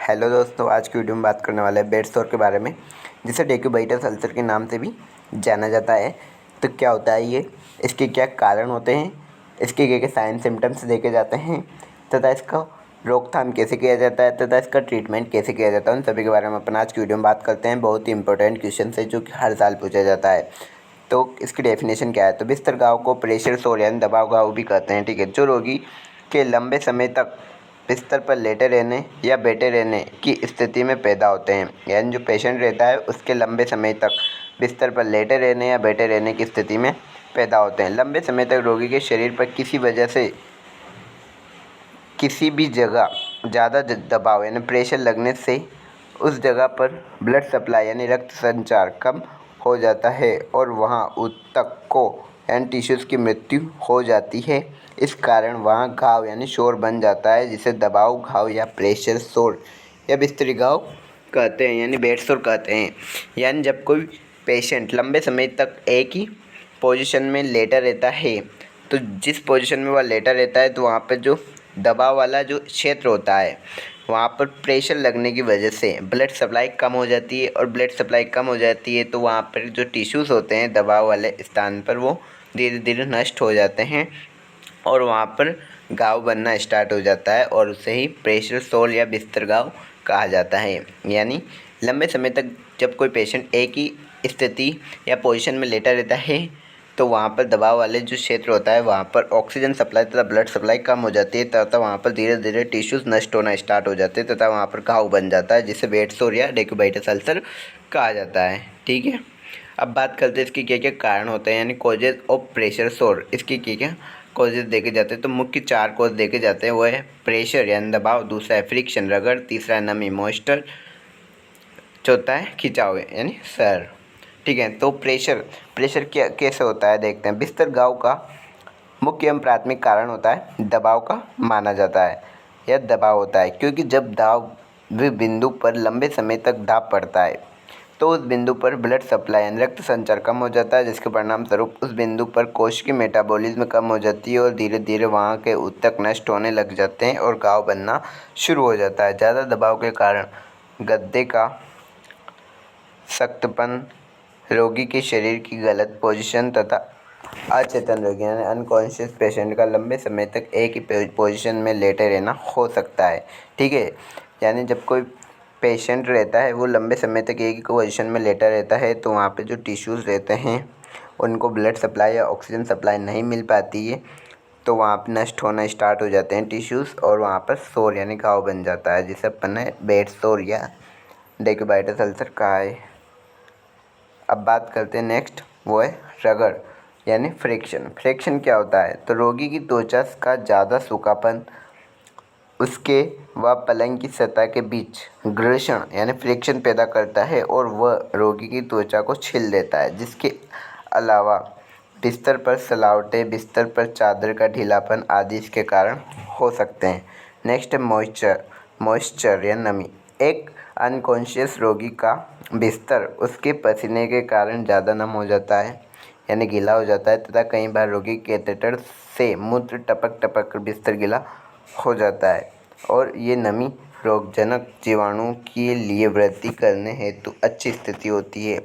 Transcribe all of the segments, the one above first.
Hello दोस्तों, आज की वीडियो में बात करने वाले हैं बेड सोर के बारे में, जिसे डेक्यूबाइटस अल्सर के नाम से भी जाना जाता है। तो क्या होता है ये, इसके क्या कारण होते हैं, इसके क्या साइन सिम्टम्स देखे जाते हैं तथा इसका रोकथाम कैसे किया जाता है तथा इसका ट्रीटमेंट कैसे किया जाता है, उन सभी के बारे में अपन आज की वीडियो में बात करते हैं। बहुत ही इंपॉर्टेंट क्वेश्चन है जो कि हर साल पूछा जाता है। तो इसकी डेफिनेशन क्या है, तो बिस्तर घाव को प्रेशर सोर यानी दबाव घाव भी कहते हैं। ठीक है, जो रोगी के लंबे समय तक बिस्तर पर लेटे रहने या बैठे रहने की स्थिति में पैदा होते हैं, यानी जो पेशेंट रहता है उसके लंबे समय तक बिस्तर पर लेटे रहने या बैठे रहने की स्थिति में पैदा होते हैं। लंबे समय तक रोगी के शरीर पर किसी वजह से किसी भी जगह ज़्यादा दबाव यानी प्रेशर लगने से उस जगह पर ब्लड सप्लाई यानी रक्त संचार कम हो जाता है और वहाँ ऊतकों यानी टिश्यूज़ की मृत्यु हो जाती है। इस कारण वहाँ घाव यानी शोर बन जाता है, जिसे दबाव घाव या प्रेशर शोर या बिस्तरी घाव कहते हैं, यानी बेड शोर कहते हैं। यानी जब कोई पेशेंट लंबे समय तक एक ही पोजीशन में लेटा रहता है, तो जिस पोजीशन में वह लेटा रहता है तो वहाँ पर जो दबाव वाला जो क्षेत्र होता है वहाँ पर प्रेशर लगने की वजह से ब्लड सप्लाई कम हो जाती है, और ब्लड सप्लाई कम हो जाती है तो वहाँ पर जो टिश्यूज़ होते हैं दबाव वाले स्थान पर वो धीरे धीरे नष्ट हो जाते हैं और वहाँ पर घाव बनना स्टार्ट हो जाता है, और उसे ही प्रेशर सोर या बिस्तर घाव कहा जाता है। यानी लंबे समय तक जब कोई पेशेंट एक ही स्थिति या पोजीशन में लेटा रहता है तो वहाँ पर दबाव वाले जो क्षेत्र होता है वहाँ पर ऑक्सीजन सप्लाई तथा ब्लड सप्लाई कम हो जाती है तथा वहाँ पर धीरे धीरे टिश्यूज़ नष्ट होना स्टार्ट हो जाते हैं तथा वहाँ पर घाव बन जाता है, जिसे बेड सोर या डेक्यूबाइटस अल्सर कहा जाता है। ठीक है, अब बात करते हैं इसके क्या क्या कारण होते हैं, यानी कॉजेज ऑफ प्रेशर सोर। इसकी क्या क्या कॉजेज देखे जाते हैं, तो मुख्य 4 कॉज देखे जाते हैं। वो है प्रेशर यानी दबाव, दूसरा है फ्रिक्शन रगड़, तीसरा है नमी मॉइस्चर, चौथा है खिंचाव यानी सर। ठीक है, तो प्रेशर क्या कैसे होता है देखते हैं। बिस्तर घाव का मुख्य एवं प्राथमिक कारण होता है दबाव का माना जाता है या दबाव होता है, क्योंकि जब दाब बिंदु पर लंबे समय तक दाब पड़ता है तो उस बिंदु पर ब्लड सप्लाई यानी रक्त संचार कम हो जाता है, जिसके परिणाम स्वरूप उस बिंदु पर कोशिकीय मेटाबॉलिज्म कम हो जाती है और धीरे धीरे वहाँ के ऊतक नष्ट होने लग जाते हैं और घाव बनना शुरू हो जाता है। ज़्यादा दबाव के कारण गद्दे का सख्तपन, रोगी के शरीर की गलत पोजीशन तथा अचेतन रोगी यानी अनकॉन्शियस पेशेंट का लंबे समय तक एक ही पोजीशन में लेटे रहना हो सकता है। ठीक है, यानी जब कोई पेशेंट रहता है वो लंबे समय तक एक ही पोजीशन में लेटा रहता है तो वहाँ पे जो टिश्यूज़ रहते हैं उनको ब्लड सप्लाई या ऑक्सीजन सप्लाई नहीं मिल पाती है, तो वहाँ पे नष्ट होना स्टार्ट हो जाते हैं टिश्यूज़ और वहाँ पर सोर यानी घाव बन जाता है, जिसे अपन ने बेड सोर या डेक्यूबाइटस अल्सर कहा है। अब बात करते हैं नेक्स्ट, वो है रगड़ यानी फ्रिक्शन। फ्रिक्शन क्या होता है, तो रोगी की त्वचा का ज़्यादा सूखापन उसके व पलंग की सतह के बीच घर्षण यानी फ्रिक्शन पैदा करता है और वह रोगी की त्वचा को छील देता है। जिसके अलावा बिस्तर पर सलावटें, बिस्तर पर चादर का ढीलापन आदि इसके कारण हो सकते हैं। नेक्स्ट है मॉइस्चर या नमी। एक अनकॉन्शियस रोगी का बिस्तर उसके पसीने के कारण ज़्यादा नम हो जाता है यानी गीला हो जाता है तथा कई बार रोगी कैथेटर से मूत्र टपक टपक कर बिस्तर गीला हो जाता है, और ये नमी रोगजनक जीवाणु के लिए वृद्धि करने हेतु अच्छी स्थिति होती है।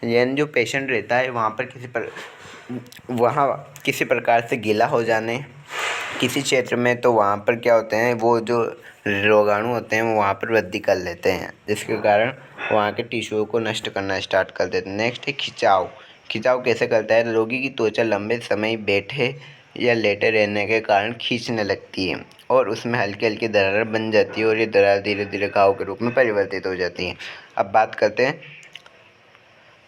यानी जो पेशेंट रहता है वहाँ किसी प्रकार से गीला हो जाने किसी क्षेत्र में, तो वहाँ पर क्या होते हैं, वो जो रोगाणु होते हैं वो वहाँ पर वृद्धि कर लेते हैं, जिसके कारण वहाँ के टिश्यू को नष्ट करना स्टार्ट कर देते हैं। नेक्स्ट है खिंचाव। खिंचाव कैसे करता है, रोगी की त्वचा लंबे समय बैठे या लेटे रहने के कारण खींचने लगती है और उसमें हल्की हल्की दरार बन जाती है और ये दरार धीरे धीरे घाव के रूप में परिवर्तित हो जाती हैं। अब बात करते हैं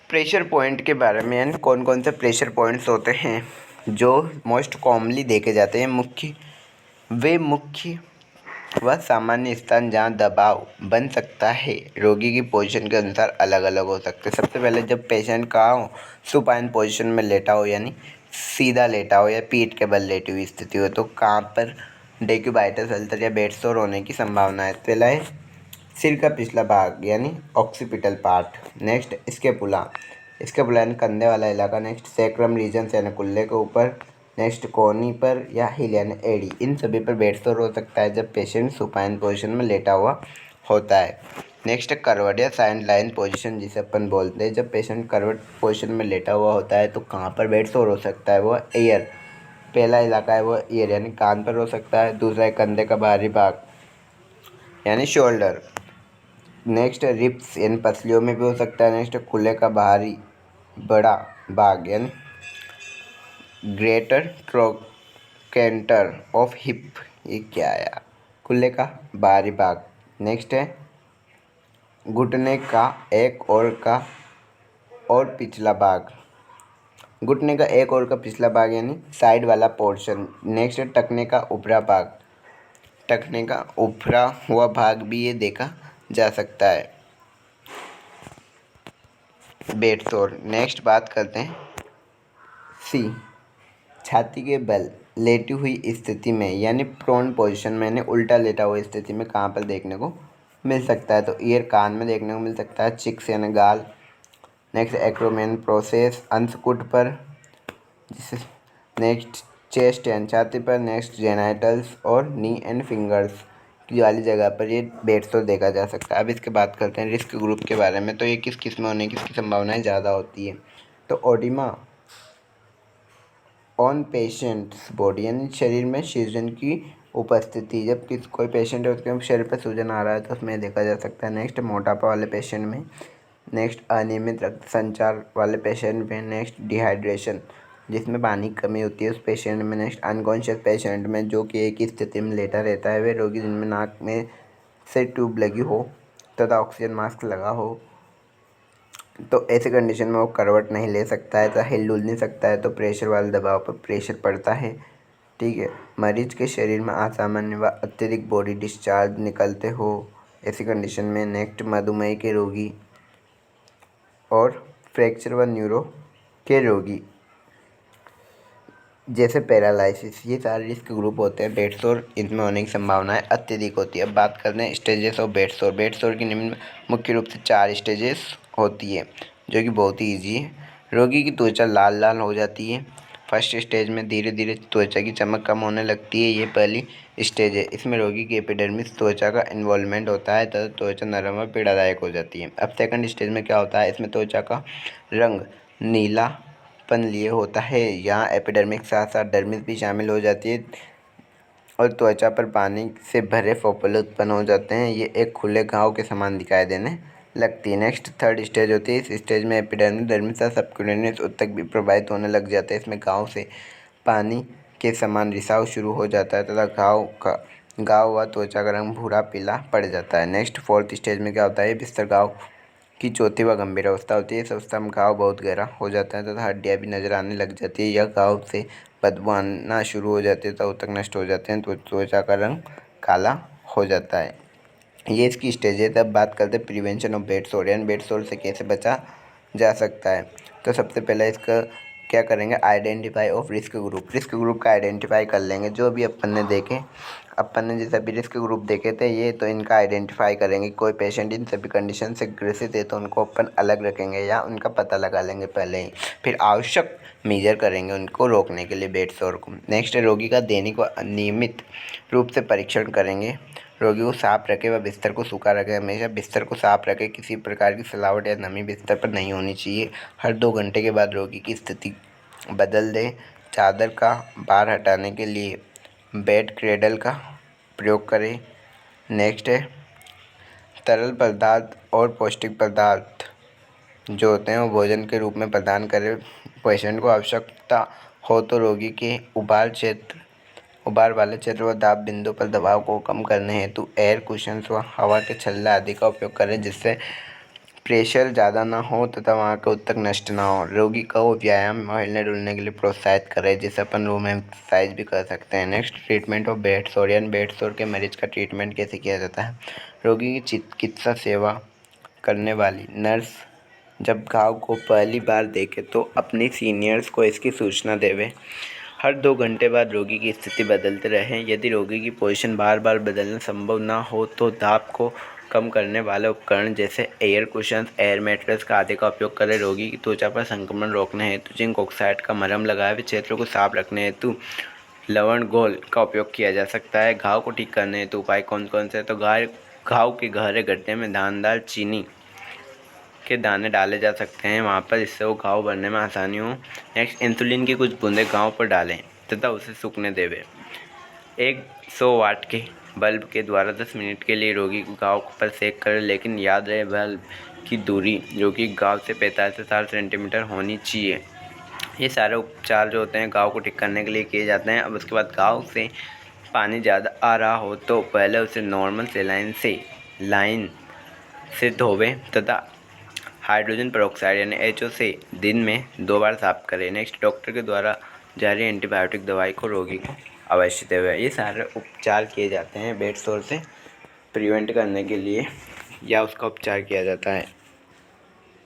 प्रेशर पॉइंट के बारे में, यानी कौन कौन से प्रेशर पॉइंट्स होते हैं जो मोस्ट कॉमनली देखे जाते हैं। मुख्य व सामान्य स्थान जहाँ दबाव बन सकता है रोगी की पोजीशन के अनुसार अलग अलग हो सकते हैं। सबसे पहले जब पेशेंट कहाँ हो, सुपाइन पोजीशन में लेटा हो यानी सीधा लेटा हो या पीठ के बल लेटी हुई स्थिति हो, तो कहाँ पर डेक्यूबाइटस अल्सर या बेड सोर होने की संभावना है। पहला है सिर का पिछला भाग यानी ऑक्सीपिटल पार्ट। नेक्स्ट स्कैपुला यानी कंधे वाला इलाका। नेक्स्ट सैक्रम रीजन यानी कुल्ले के ऊपर। नेक्स्ट कोहनी पर या हिल यानी एड़ी, इन सभी पर बेड सोर हो सकता है जब पेशेंट सुपाइन पोजीशन में लेटा हुआ होता है। नेक्स्ट करवट या साइड लाइन पोजीशन जिसे अपन बोलते हैं। जब पेशेंट करवट पोजीशन में लेटा हुआ होता है तो कहाँ पर बेड सोर हो सकता है, वो ईयर। पहला इलाका है वो ईयर यानी कान पर हो सकता है। दूसरा है कंधे का बाहरी भाग यानी शोल्डर। नेक्स्ट रिप्स यानी पसलियों में भी हो सकता है। नेक्स्ट खुले का बाहरी बड़ा भाग यानी ग्रेटर ट्रोकेंटर ऑफ हिप। ये क्या आया, खुले का बाहरी भाग। नेक्स्ट है घुटने का एक ओर का और पिछला भाग। घुटने का एक ओर का पिछला भाग यानी साइड वाला पोर्शन। नेक्स्ट है टखने का ऊपरा भाग। टखने का ऊपरा हुआ भाग भी ये देखा जा सकता है, बेड सोर। नेक्स्ट बात करते हैं सी, छाती के बल लेटी हुई स्थिति में यानी प्रोन पोजीशन में यानी उल्टा लेटा हुआ स्थिति में कहाँ पर देखने को मिल सकता है, तो ईयर कान में देखने को मिल सकता है। चिक्स यानी गाल। नेक्स्ट एक्रोमेन प्रोसेस अंशकुट पर। जिसे नेक्स्ट चेस्ट एंड छाती पर। नेक्स्ट जेनाइटल्स और नी एंड फिंगर्स की वाली जगह पर ये बेड सोर देखा जा सकता है। अब इसके बात करते हैं रिस्क ग्रुप के बारे में। तो ये किस किस में होने की इसकी संभावनाएं ज़्यादा होती है, तो ओडिमा ऑन पेशेंट्स बॉडी यानी शरीर में सूजन की उपस्थिति। जब कोई पेशेंट है उसके शरीर पर सूजन आ रहा है तो उसमें देखा जा सकता है। नेक्स्ट मोटापा वाले पेशेंट में। नेक्स्ट अनियमित रक्त संचार वाले पेशेंट में। नेक्स्ट डिहाइड्रेशन जिसमें पानी की कमी होती है उस पेशेंट में। नेक्स्ट अनकॉन्शियस पेशेंट में जो कि एक ही स्थिति में लेटा रहता है। वे रोगी जिनमें नाक में से ट्यूब लगी हो तथा ऑक्सीजन मास्क लगा हो, तो ऐसे कंडीशन में वो करवट नहीं ले सकता है, तो हिल डुल नहीं सकता है, तो प्रेशर वाले दबाव पर प्रेशर पड़ता है। ठीक है। मरीज के शरीर में असामान्य व अत्यधिक बॉडी डिस्चार्ज निकलते हो ऐसी कंडीशन में। नेक्स्ट मधुमेह के रोगी और फ्रैक्चर व न्यूरो के रोगी जैसे पैरालिसिस, ये सारे रिस्क ग्रुप होते हैं बेड सोर। इनमें होने की संभावनाएं अत्यधिक होती है। अब बात करते हैं स्टेजेस ऑफ बेड सोर। बेड सोर की निम्न मुख्य रूप से 4 स्टेजेस होती है जो कि बहुत ही ईजी है। रोगी की त्वचा लाल लाल हो जाती है। फर्स्ट स्टेज में धीरे धीरे त्वचा की चमक कम होने लगती है, ये पहली स्टेज है। इसमें रोगी की एपिडर्मिस त्वचा का इन्वॉल्वमेंट होता है तथा त्वचा नरम और पीड़ादायक हो जाती है। अब सेकंड स्टेज में क्या होता है, इसमें त्वचा का रंग नीलापन लिए होता है। यहाँ एपिडर्मिस के साथ साथ डर्मिस भी शामिल हो जाती है और त्वचा पर पानी से भरे फोपले उत्पन्न हो जाते हैं। ये एक खुले घाव के समान दिखाई देने लगती है। नेक्स्ट थर्ड स्टेज होती है। इस स्टेज में एपिडर्मिस डर्मिस और सबक्यूटेनियस ऊतक भी प्रभावित होने लग जाते हैं। इसमें घाव से पानी के समान रिसाव शुरू हो जाता है तथा घाव व त्वचा का रंग भूरा पीला पड़ जाता है। नेक्स्ट फोर्थ स्टेज में क्या होता है, बिस्तर घाव की चौथी व गंभीर अवस्था होती है। इस अवस्था में घाव बहुत गहरा हो जाता है तथा हड्डियाँ भी नजर आने लग जाती है। यह घाव से बदबू आना शुरू हो जाती है तो ऊतक नष्ट हो जाते हैं तो त्वचा का रंग काला हो जाता है। ये इसकी स्टेज है। तब बात करते हैं प्रिवेंशन ऑफ बेड सोर यानी बेड सोर से कैसे बचा जा सकता है। तो सबसे पहले इसका क्या करेंगे, identify of risk group. Risk group का आइडेंटिफाई कर लेंगे। जो भी अपन ने देखे, अपन ने जो सभी रिस्क ग्रुप देखे थे ये, तो इनका आइडेंटिफाई करेंगे। कोई पेशेंट इन सभी कंडीशन से ग्रसित है तो उनको अपन अलग रखेंगे या उनका पता लगा लेंगे पहले ही, फिर आवश्यक मेजर करेंगे उनको रोकने के लिए बेड सोर को। नेक्स्ट है रोगी का दैनिक व नियमित रूप से परीक्षण करेंगे। रोगी को साफ रखें व बिस्तर को सूखा रखें। हमेशा बिस्तर को साफ रखें। किसी प्रकार की सलावट या नमी बिस्तर पर नहीं होनी चाहिए। हर 2 घंटे के बाद रोगी की स्थिति बदल दें। चादर का भार हटाने के लिए बेड क्रेडल का प्रयोग करें। नेक्स्ट है तरल पदार्थ और पौष्टिक पदार्थ जो होते हैं वो भोजन के रूप में प्रदान करें। पेशेंट को आवश्यकता हो तो रोगी के उबार वाले क्षेत्र व दाब बिंदु पर दबाव को कम करने हेतु एयर कुशन्स व हवा के छल्ले आदि का उपयोग करें जिससे प्रेशर ज़्यादा ना हो तथा वहाँ का ऊतक नष्ट ना हो। रोगी को व्यायाम और हिलने डुलने के लिए प्रोत्साहित करें जिससे अपन रूम एक्सरसाइज भी कर सकते हैं। नेक्स्ट ट्रीटमेंट ऑफ बेड सोर यानी बेड सोर के मरीज का ट्रीटमेंट कैसे किया जाता है। रोगी की चिकित्सा सेवा करने वाली नर्स जब घाव को पहली बार देखे तो अपनी सीनियर्स को इसकी सूचना देवे। हर 2 घंटे बाद रोगी की स्थिति बदलते रहें। यदि रोगी की पोजीशन बार बार बदलना संभव ना हो तो दाब को कम करने वाले उपकरण जैसे एयर कुशन्स, एयर मैट्रेस का आदि का उपयोग करें। रोगी की त्वचा पर संक्रमण रोकने हेतु जिंक ऑक्साइड का मरहम लगाए हुए क्षेत्रों को साफ रखने हेतु लवण घोल का उपयोग किया जा सकता है। घाव को ठीक करने हेतु उपाय कौन कौन से हैं, तो घाव के गहरे गड्ढे में दानेदार चीनी के दाने डाले जा सकते हैं वहाँ पर, इससे वो घाव भरने में आसानी हो। नेक्स्ट, इंसुलिन की कुछ बूंदें घाव पर डालें तथा उसे सूखने देवें। 100 वाट के बल्ब के द्वारा 10 मिनट के लिए रोगी को घाव पर सेक करें, लेकिन याद रहे बल्ब की दूरी जो कि घाव से 45 से 60 सेंटीमीटर होनी चाहिए। ये सारे उपचार जो होते हैं घाव को ठीक करने के लिए किए जाते हैं। अब उसके बाद घाव से पानी ज़्यादा आ रहा हो तो पहले उसे नॉर्मल सेलाइन से धोवें तथा हाइड्रोजन पेरोक्साइड यानी HO से दिन में 2 बार साफ करें। नेक्स्ट, डॉक्टर के द्वारा जारी एंटीबायोटिक दवाई को रोगी को अवश्य देवें। ये सारे उपचार किए जाते हैं बेड सोर से प्रिवेंट करने के लिए या उसका उपचार किया जाता है।